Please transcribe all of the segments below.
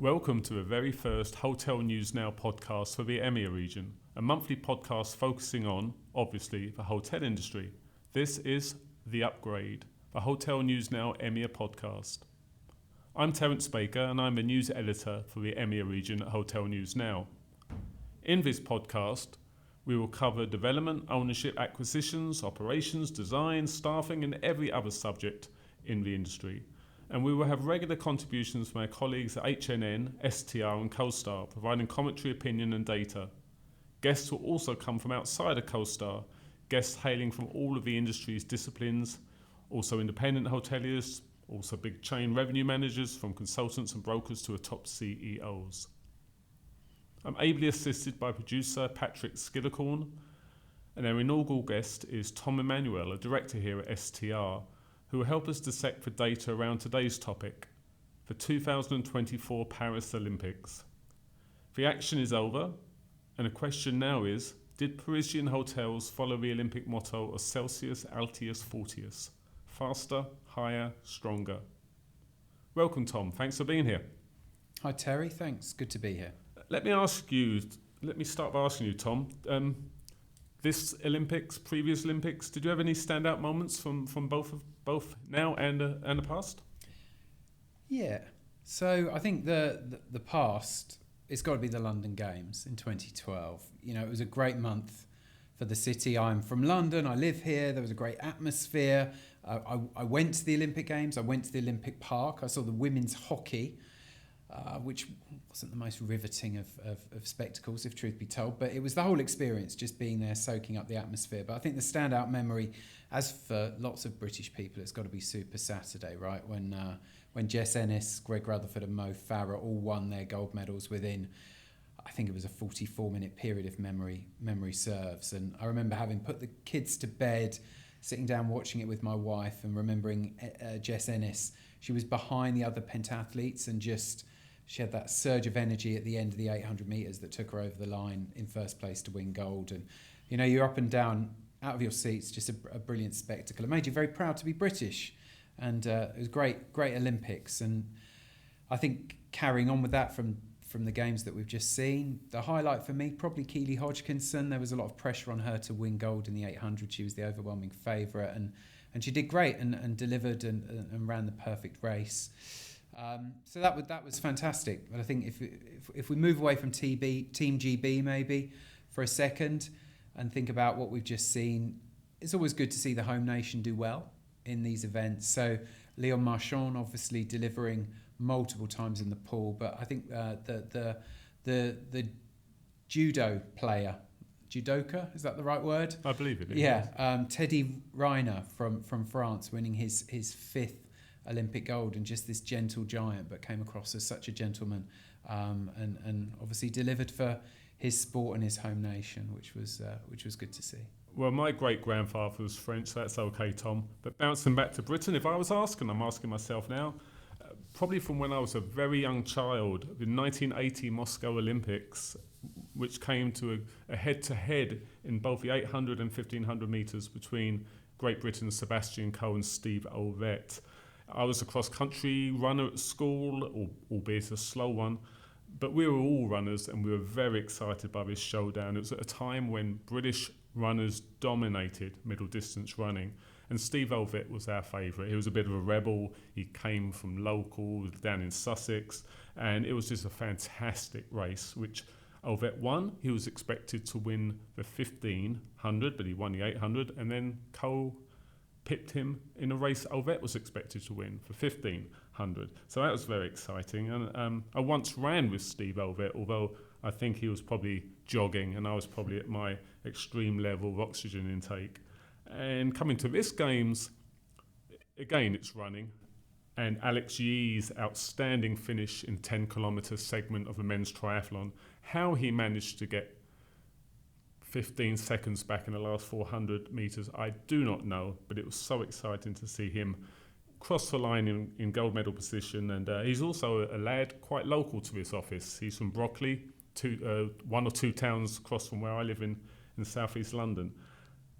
Welcome to the very first Hotel News Now podcast for the EMEA region, a monthly podcast focusing on, obviously, the hotel industry. This is The Upgrade, the Hotel News Now EMEA podcast. I'm Terence Baker and I'm the news editor for the EMEA region at Hotel News Now. In this podcast, we will cover development, ownership, acquisitions, operations, design, staffing and every other subject in the industry. And we will have regular contributions from our colleagues at HNN, STR and CoStar, providing commentary, opinion and data. Guests will also come from outside of CoStar, guests hailing from all of the industry's disciplines, also independent hoteliers, also big chain revenue managers, from consultants and brokers to top CEOs. I'm ably assisted by producer Patrick Skillicorn, and our inaugural guest is Tom Emanuel, a director here at STR, who will help us dissect the data around today's topic, the 2024 Paris Olympics. The action is over, and the question now is, did Parisian hotels follow the Olympic motto of Celsius Altius Fortius, faster, higher, stronger? Welcome, Tom. Thanks for being here. Hi, Terry. Thanks. Good to be here. Let me start by asking you, Tom, this Olympics, previous Olympics, did you have any standout moments from both now and the past? Yeah. So I think the past, it's got to be the London Games in 2012. You know, it was a great month for the city. I'm from London. I live here. There was a great atmosphere. I went to the Olympic Games. I went to the Olympic Park. I saw the women's hockey, which wasn't the most riveting of spectacles, if truth be told, but it was the whole experience, just being there, soaking up the atmosphere. But I think the standout memory, as for lots of British people, it's got to be Super Saturday, right? When Jess Ennis, Greg Rutherford and Mo Farah all won their gold medals within, I think it was a 44-minute period if memory serves. And I remember having put the kids to bed, sitting down watching it with my wife, and remembering Jess Ennis. She was behind the other pentathletes and she had that surge of energy at the end of the 800 metres that took her over the line in first place to win gold. And, you know, you're up and down, out of your seats, just a brilliant spectacle. It made you very proud to be British. And it was great Olympics. And I think carrying on with that from the games that we've just seen, the highlight for me, probably Keely Hodgkinson. There was a lot of pressure on her to win gold in the 800. She was the overwhelming favourite. And she did great and delivered and ran the perfect race. So that was fantastic. But I think if we move away from Team GB maybe for a second and think about what we've just seen, it's always good to see the home nation do well in these events. So Leon Marchand obviously delivering multiple times in the pool, but I think the judo player, judoka, is that the right word? I believe it is. Yeah, Teddy Riner from France winning his fifth Olympic gold, and just this gentle giant, but came across as such a gentleman, and obviously delivered for his sport and his home nation, which was good to see. Well, my great-grandfather was French, so that's okay, Tom. But bouncing back to Britain, if I was asking, I'm asking myself now, probably from when I was a very young child, the 1980 Moscow Olympics, which came to a head-to-head in both the 800 and 1500 metres between Great Britain's Sebastian Coe and Steve Ovett. I was a cross-country runner at school, albeit a slow one, but we were all runners and we were very excited by this showdown. It was at a time when British runners dominated middle distance running, and Steve Ovett was our favourite. He was a bit of a rebel. He came from local, down in Sussex, and it was just a fantastic race, which Ovett won. He was expected to win the 1500, but he won the 800, and then Coe pipped him in a race Ovett was expected to win for 1500. So that was very exciting. And I once ran with Steve Ovett, although I think he was probably jogging and I was probably at my extreme level of oxygen intake. And coming to this Games, again it's running. And Alex Yee's outstanding finish in 10-kilometre segment of the men's triathlon, how he managed to get 15 seconds back in the last 400 metres, I do not know, but it was so exciting to see him cross the line in gold medal position. And he's also a lad quite local to this office. He's from Brockley, one or two towns across from where I live in South East London.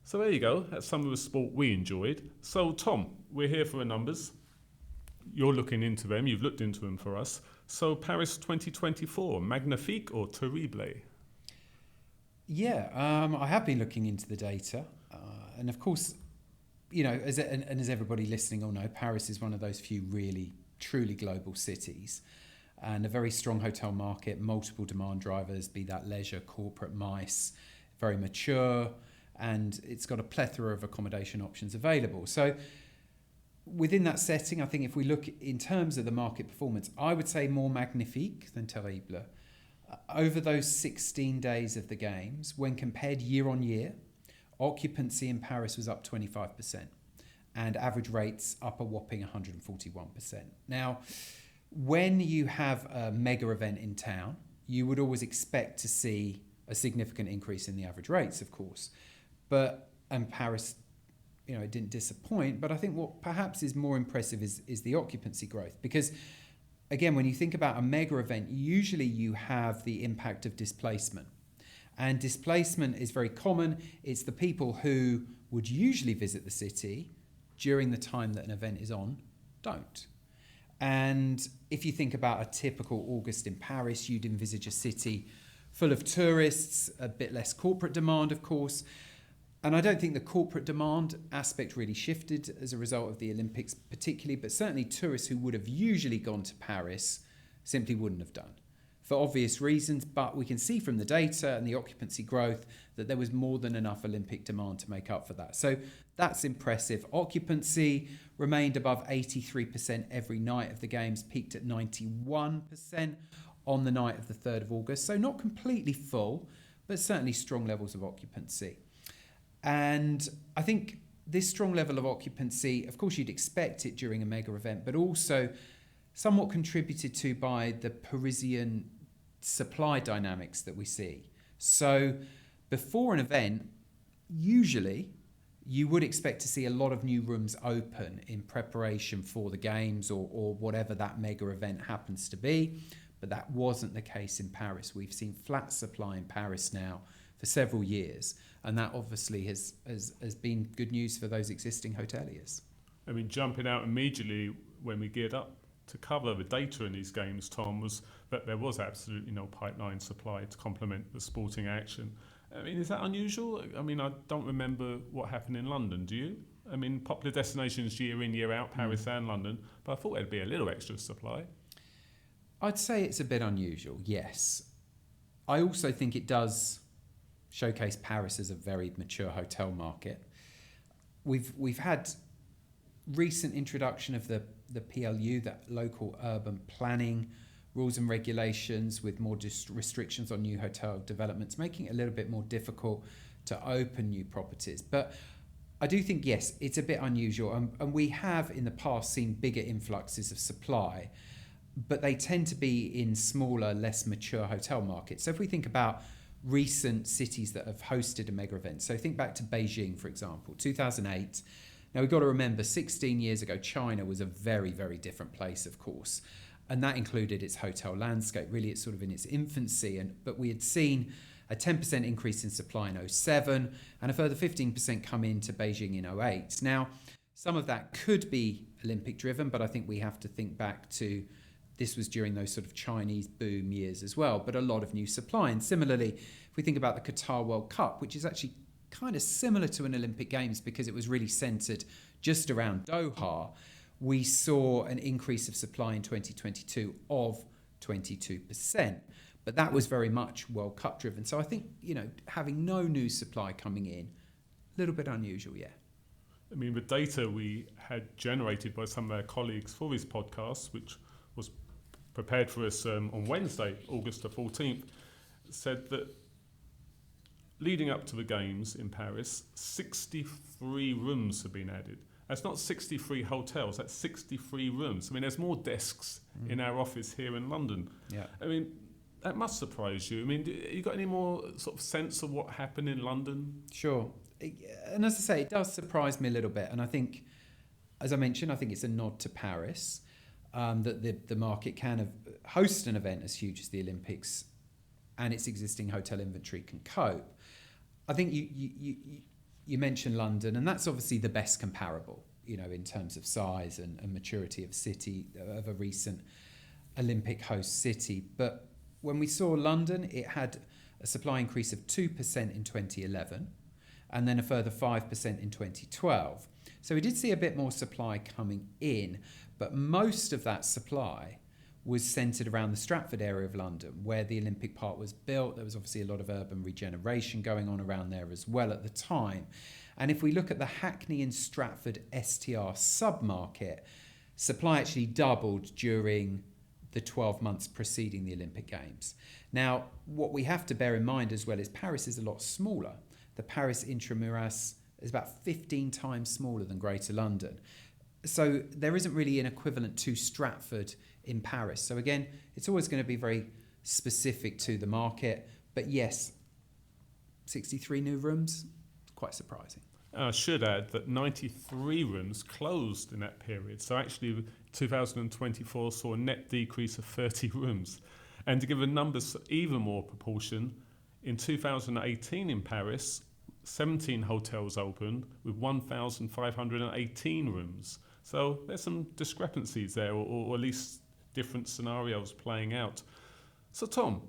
So there you go, that's some of the sport we enjoyed. So Tom, we're here for the numbers. You're looking into them, you've looked into them for us. So Paris 2024, magnifique or terrible? Yeah, I have been looking into the data, and of course, as everybody listening will know, Paris is one of those few really truly global cities, and a very strong hotel market, multiple demand drivers, be that leisure, corporate, MICE, very mature, and it's got a plethora of accommodation options available. So within that setting, I think if we look in terms of the market performance, I would say more magnifique than terrible. Over those 16 days of the games, when compared year on year, occupancy in Paris was up 25% and average rates up a whopping 141%. Now, when you have a mega event in town, you would always expect to see a significant increase in the average rates, of course. And Paris, it didn't disappoint, but I think what perhaps is more impressive is the occupancy growth, because again, when you think about a mega event, usually you have the impact of displacement. And displacement is very common. It's the people who would usually visit the city during the time that an event is on, don't. And if you think about a typical August in Paris, you'd envisage a city full of tourists, a bit less corporate demand, of course. And I don't think the corporate demand aspect really shifted as a result of the Olympics particularly, but certainly tourists who would have usually gone to Paris simply wouldn't have done, for obvious reasons. But we can see from the data and the occupancy growth that there was more than enough Olympic demand to make up for that. So that's impressive. Occupancy remained above 83% every night of the games, peaked at 91% on the night of the 3rd of August. So not completely full, but certainly strong levels of occupancy. And I think this strong level of occupancy, of course, you'd expect it during a mega event, but also somewhat contributed to by the Parisian supply dynamics that we see. So before an event, usually you would expect to see a lot of new rooms open in preparation for the games or whatever that mega event happens to be. But that wasn't the case in Paris. We've seen flat supply in Paris now for several years. And that obviously has been good news for those existing hoteliers. I mean, jumping out immediately when we geared up to cover the data in these games, Tom, was that there was absolutely no pipeline supply to complement the sporting action. I mean, is that unusual? I mean, I don't remember what happened in London, do you? I mean, popular destinations year in, year out, Paris and London, but I thought there'd be a little extra supply. I'd say it's a bit unusual, yes. I also think it does showcase Paris as a very mature hotel market. We've had recent introduction of the PLU, that local urban planning rules and regulations, with more restrictions on new hotel developments, making it a little bit more difficult to open new properties. But I do think, yes, it's a bit unusual. And we have in the past seen bigger influxes of supply, but they tend to be in smaller, less mature hotel markets. So if we think about recent cities that have hosted a mega event, so think back to Beijing, for example, 2008. Now, we've got to remember, 16 years ago, China was a very, very different place, of course. And that included its hotel landscape. Really, it's sort of in its infancy. But we had seen a 10% increase in supply in 2007 and a further 15% come into Beijing in 2008. Now, some of that could be Olympic driven, but I think we have to think back to this was during those sort of Chinese boom years as well, but a lot of new supply. And similarly, if we think about the Qatar World Cup, which is actually kind of similar to an Olympic Games because it was really centred just around Doha, we saw an increase of supply in 2022 of 22%. But that was very much World Cup driven. So I think, having no new supply coming in, a little bit unusual, yeah. I mean, the data we had generated by some of our colleagues for this podcast, which was prepared for us on Wednesday, August the 14th, said that leading up to the games in Paris, 63 rooms have been added. That's not 63 hotels, that's 63 rooms. I mean, there's more desks in our office here in London. Yeah. I mean, that must surprise you. I mean, you got any more sort of sense of what happened in London? Sure. And as I say, it does surprise me a little bit. And I think, as I mentioned, I think it's a nod to Paris. That the market can host an event as huge as the Olympics and its existing hotel inventory can cope. I think you mentioned London, and that's obviously the best comparable, in terms of size and maturity of a city of a recent Olympic host city. But when we saw London, it had a supply increase of 2% in 2011 and then a further 5% in 2012. So we did see a bit more supply coming in, but most of that supply was centred around the Stratford area of London, where the Olympic Park was built. There was obviously a lot of urban regeneration going on around there as well at the time. And if we look at the Hackney and Stratford STR sub-market, supply actually doubled during the 12 months preceding the Olympic Games. Now, what we have to bear in mind as well is Paris is a lot smaller. The Paris Intramuros is about 15 times smaller than Greater London. So there isn't really an equivalent to Stratford in Paris. So again, it's always going to be very specific to the market. But yes, 63 new rooms, quite surprising. I should add that 93 rooms closed in that period. So actually 2024 saw a net decrease of 30 rooms. And to give the numbers even more proportion, in 2018 in Paris, 17 hotels opened with 1,518 rooms. So there's some discrepancies there, or at least different scenarios playing out. So Tom,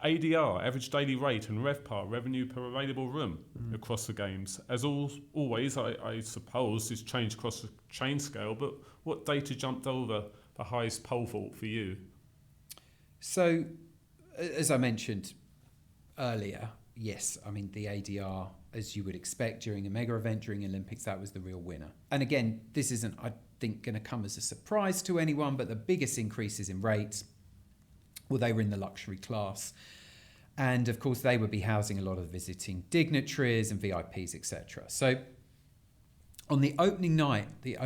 ADR, average daily rate, and RevPAR, revenue per available room, across the games. As always, I suppose this changed across the chain scale, but what data jumped over the highest pole vault for you? So, as I mentioned earlier, yes, I mean, the ADR, as you would expect during a mega event, during Olympics, that was the real winner. And again, this isn't, I think, going to come as a surprise to anyone, but the biggest increases in rates, well, they were in the luxury class. And of course, they would be housing a lot of visiting dignitaries and VIPs, etc. So on the opening night, the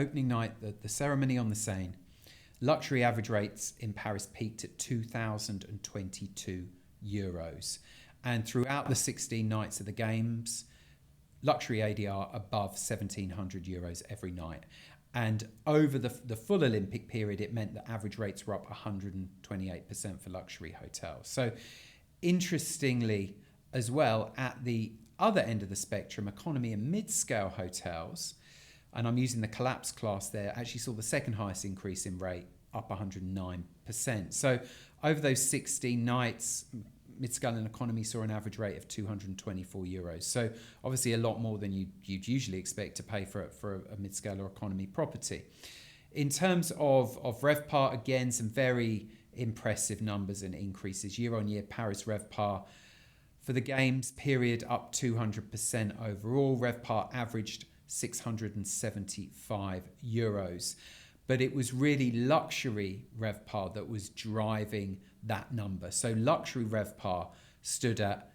ceremony on the Seine, luxury average rates in Paris peaked at 2,022 euros. And throughout the 16 nights of the Games, luxury ADR above 1,700 euros every night. And over the full Olympic period, it meant that average rates were up 128% for luxury hotels. So interestingly, as well, at the other end of the spectrum, economy and mid-scale hotels, and I'm using the collapse class there, actually saw the second highest increase in rate, up 109%. So over those 16 nights, mid-scale and economy saw an average rate of 224 euros. So obviously a lot more than you'd usually expect to pay for a mid-scale or economy property. In terms of RevPAR, again, some very impressive numbers and increases. Year on year, Paris RevPAR for the Games period up 200% overall. RevPAR averaged 675 euros. But it was really luxury RevPAR that was driving that number. So luxury RevPAR stood at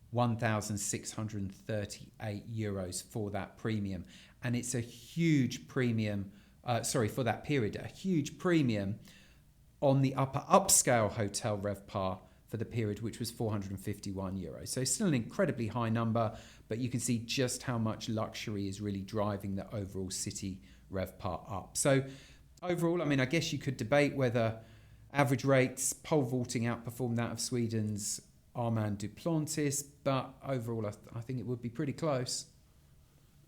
1,638 euros for that premium. And it's a huge premium, for that period, a huge premium on the upper upscale hotel RevPAR for the period, which was 451 euros. So still an incredibly high number, but you can see just how much luxury is really driving the overall city RevPAR up. So overall, I mean, I guess you could debate whether average rates, pole vaulting outperformed that of Sweden's Armand Duplantis, but overall, I think it would be pretty close.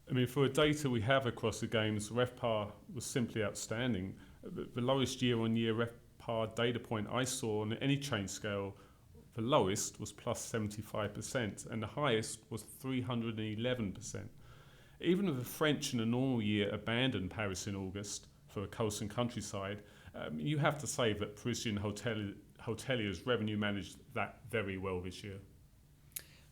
I mean, for the data we have across the Games, RevPAR was simply outstanding. The lowest year-on-year RevPAR data point I saw on any chain scale, the lowest was plus 75%, and the highest was 311%. Even if the French in a normal year abandoned Paris in August for the coast and countryside, you have to say that Parisian hoteliers revenue managed that very well this year.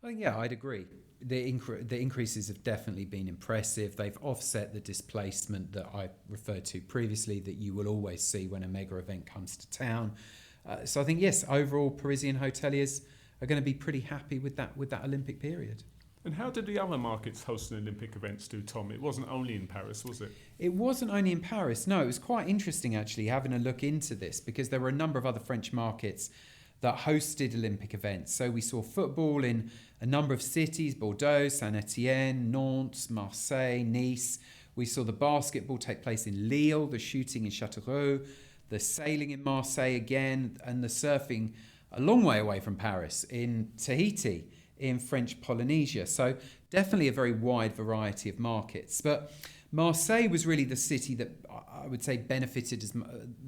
Well, yeah, I'd agree. The increases have definitely been impressive. They've offset the displacement that I referred to previously that you will always see when a mega event comes to town. So I think, yes, overall Parisian hoteliers are going to be pretty happy with that Olympic period. And how did the other markets hosting Olympic events do, Tom? It wasn't only in Paris, was it? It wasn't only in Paris. No, it was quite interesting actually having a look into this because there were a number of other French markets that hosted Olympic events. So we saw football in a number of cities, Bordeaux, Saint-Étienne, Nantes, Marseille, Nice. We saw the basketball take place in Lille, the shooting in Châteauroux, the sailing in Marseille again, and the surfing a long way away from Paris in Tahiti, in French Polynesia. So definitely a very wide variety of markets. But Marseille was really the city that I would say benefited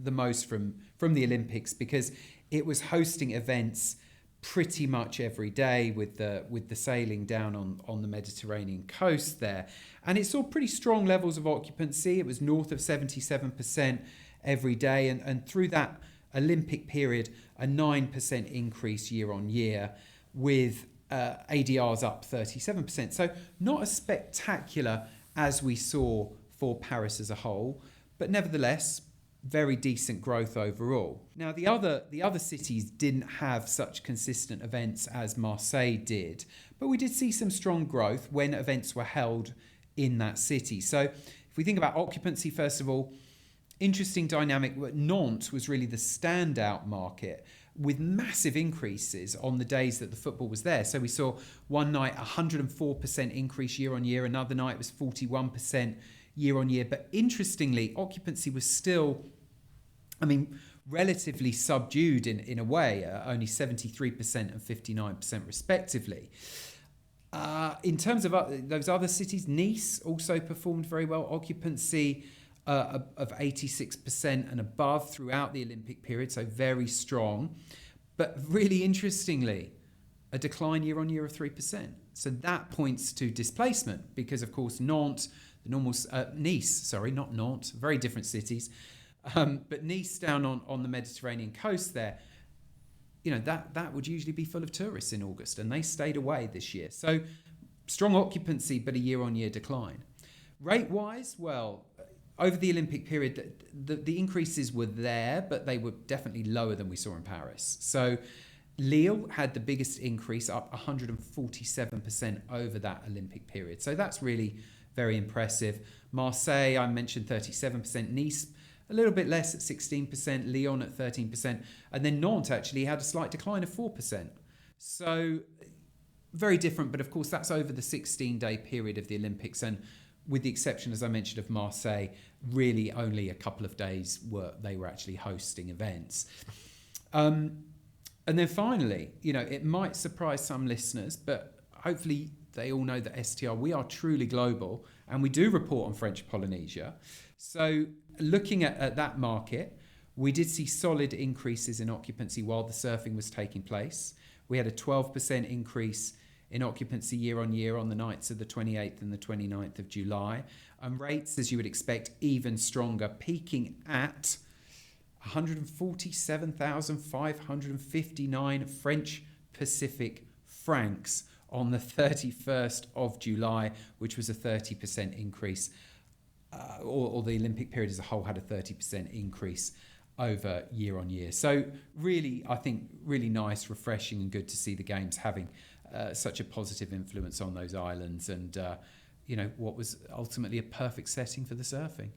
the most from the Olympics, because it was hosting events pretty much every day with the sailing down on the Mediterranean coast there. And it saw pretty strong levels of occupancy. It was north of 77% every day. And through that Olympic period, a 9% increase year on year, with ADRs up 37%. So not as spectacular as we saw for Paris as a whole, but nevertheless, very decent growth overall. Now, the other cities didn't have such consistent events as Marseille did, but we did see some strong growth when events were held in that city. So if we think about occupancy, first of all, interesting dynamic. Nantes was really the standout market, with massive increases on the days that the football was there. So we saw one night 104% increase year on year, another night was 41% year on year. But interestingly, occupancy was still, relatively subdued in a way, only 73% and 59% respectively. In terms of those other cities, Nice also performed very well. Occupancy of 86% and above throughout the Olympic period, so very strong. But really interestingly, a decline year on year of 3%. So that points to displacement, because of course Nice, not Nantes, very different cities. But Nice down on the Mediterranean coast there, that would usually be full of tourists in August, and they stayed away this year. So strong occupancy, but a year on year decline. Rate-wise, well, over the Olympic period, the increases were there, but they were definitely lower than we saw in Paris. So Lille had the biggest increase, up 147% over that Olympic period. So that's really very impressive. Marseille, I mentioned 37%. Nice, a little bit less at 16%. Lyon at 13%. And then Nantes actually had a slight decline of 4%. So very different, but of course that's over the 16-day period of the Olympics. And with the exception, as I mentioned, of Marseille, really only a couple of days they were actually hosting events. And then finally, it might surprise some listeners, but hopefully they all know that STR, we are truly global, and we do report on French Polynesia. So looking at that market, we did see solid increases in occupancy while the surfing was taking place. We had a 12% increase in occupancy year on year on the nights of the 28th and the 29th of July. And rates, as you would expect, even stronger, peaking at 147,559 French Pacific francs on the 31st of July, which was a 30% increase, or the Olympic period as a whole had a 30% increase over year on year. So really, I think, really nice, refreshing and good to see the Games having such a positive influence on those islands, and what was ultimately a perfect setting for the surfing.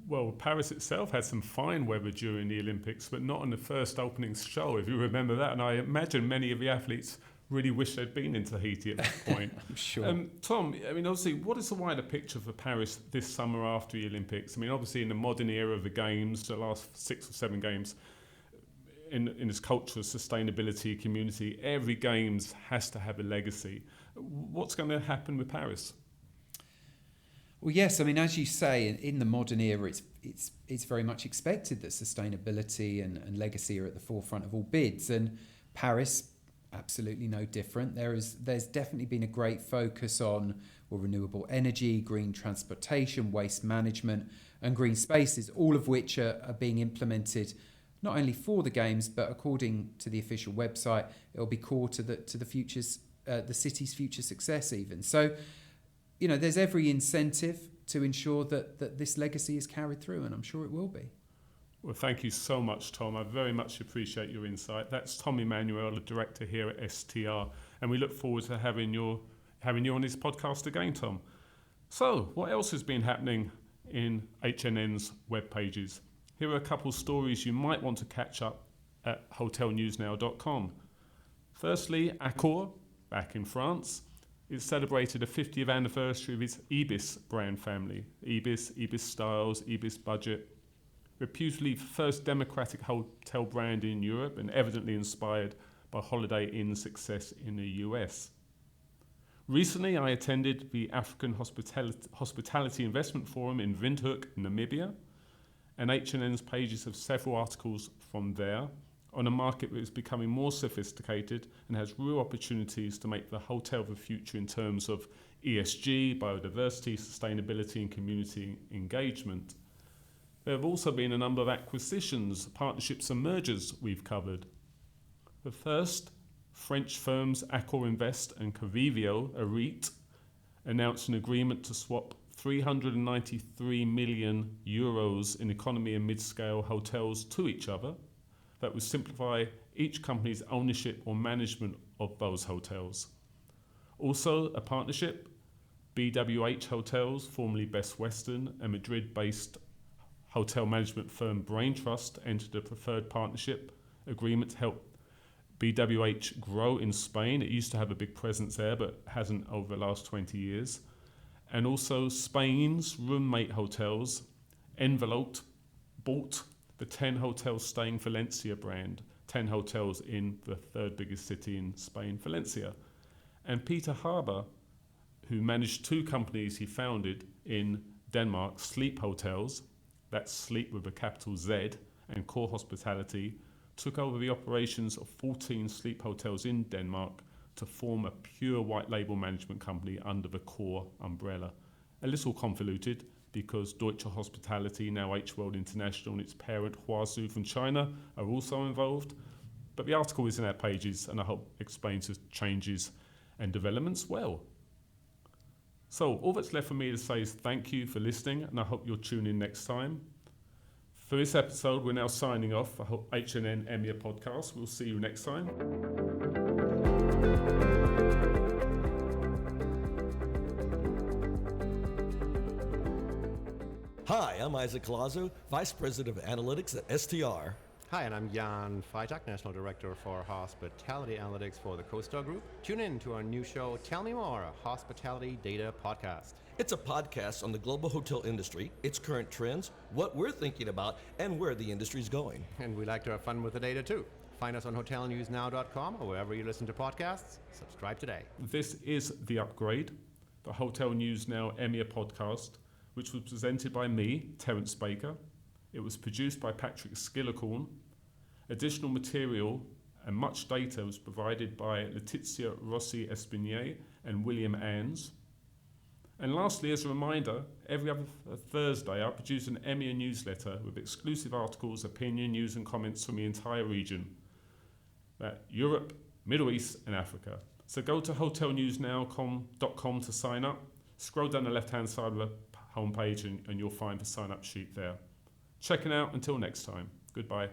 Well, Paris itself had some fine weather during the Olympics, but not on the first opening show, if you remember that. And I imagine many of the athletes really wish they'd been in Tahiti at that point. I'm sure. Tom, obviously, what is the wider picture for Paris this summer after the Olympics? Obviously, in the modern era of the Games, the last 6 or 7 Games, in this culture of sustainability, community, every Games has to have a legacy. What's going to happen with Paris? Well, yes, as you say, in the modern era, it's very much expected that sustainability and legacy are at the forefront of all bids, and Paris, absolutely no different. There's definitely been a great focus on renewable energy, green transportation, waste management, and green spaces, all of which are being implemented not only for the Games, but according to the official website, it'll be core to the city's future success even. So, there's every incentive to ensure that this legacy is carried through, and I'm sure it will be. Well, thank you so much, Tom. I very much appreciate your insight. That's Tom Emanuel, the director here at STR, and we look forward to having you on this podcast again, Tom. So, what else has been happening in HNN's web pages? Here are a couple stories you might want to catch up at hotelnewsnow.com. Firstly, Accor, back in France, it celebrated a 50th anniversary of its Ibis brand family. Ibis Styles, Ibis Budget. Reputedly first democratic hotel brand in Europe and evidently inspired by Holiday Inn's success in the US. Recently, I attended the African Hospitality Investment Forum in Windhoek, Namibia, and H&N's pages have several articles from there on a market that is becoming more sophisticated and has real opportunities to make the hotel of the future in terms of ESG, biodiversity, sustainability and community engagement. There have also been a number of acquisitions, partnerships and mergers we've covered. The first, French firms Accor Invest and Covivio, a REIT, announced an agreement to swap 393 million euros in economy and mid-scale hotels to each other. That would simplify each company's ownership or management of those hotels. Also, a partnership, BWH Hotels, formerly Best Western, a Madrid-based hotel management firm Braintrust, entered a preferred partnership agreement to help BWH grow in Spain. It used to have a big presence there, but hasn't over the last 20 years. And also Spain's roommate hotels, Enveloped, bought the 10 Hotels Staying Valencia brand, 10 hotels in the third biggest city in Spain, Valencia. And Peter Haber, who managed 2 companies he founded in Denmark, Sleep Hotels, that's Sleep with a capital Z, and Core Hospitality, took over the operations of 14 sleep hotels in Denmark to form a pure white label management company under the Core umbrella. A little convoluted because Deutsche Hospitality, now H World International, and its parent Huazhu from China are also involved. But the article is in our pages and I hope explains the changes and developments well. So all that's left for me to say is thank you for listening, and I hope you'll tune in next time. For this episode, we're now signing off for H&N EMEA podcast. We'll see you next time. Hi, I'm Isaac Colazo, Vice President of Analytics at STR. Hi, and I'm Jan Freitag, National Director for Hospitality Analytics for the CoStar Group. Tune in to our new show, Tell Me More, a hospitality data podcast. It's a podcast on the global hotel industry, its current trends, what we're thinking about, and where the industry's going. And we like to have fun with the data too. Find us on hotelnewsnow.com or wherever you listen to podcasts. Subscribe today. This is The Upgrade, the Hotel News Now EMEA podcast, which was presented by me, Terence Baker. It was produced by Patrick Skillicorn. Additional material and much data was provided by Letizia Rossi Espinier and William Anns. And lastly, as a reminder, every other Thursday I produce an EMEA newsletter with exclusive articles, opinion, news and comments from the entire region. Europe, Middle East and Africa. So go to hotelnewsnow.com to sign up. Scroll down the left-hand side of the homepage and you'll find the sign-up sheet there. Check it out. Until next time. Goodbye.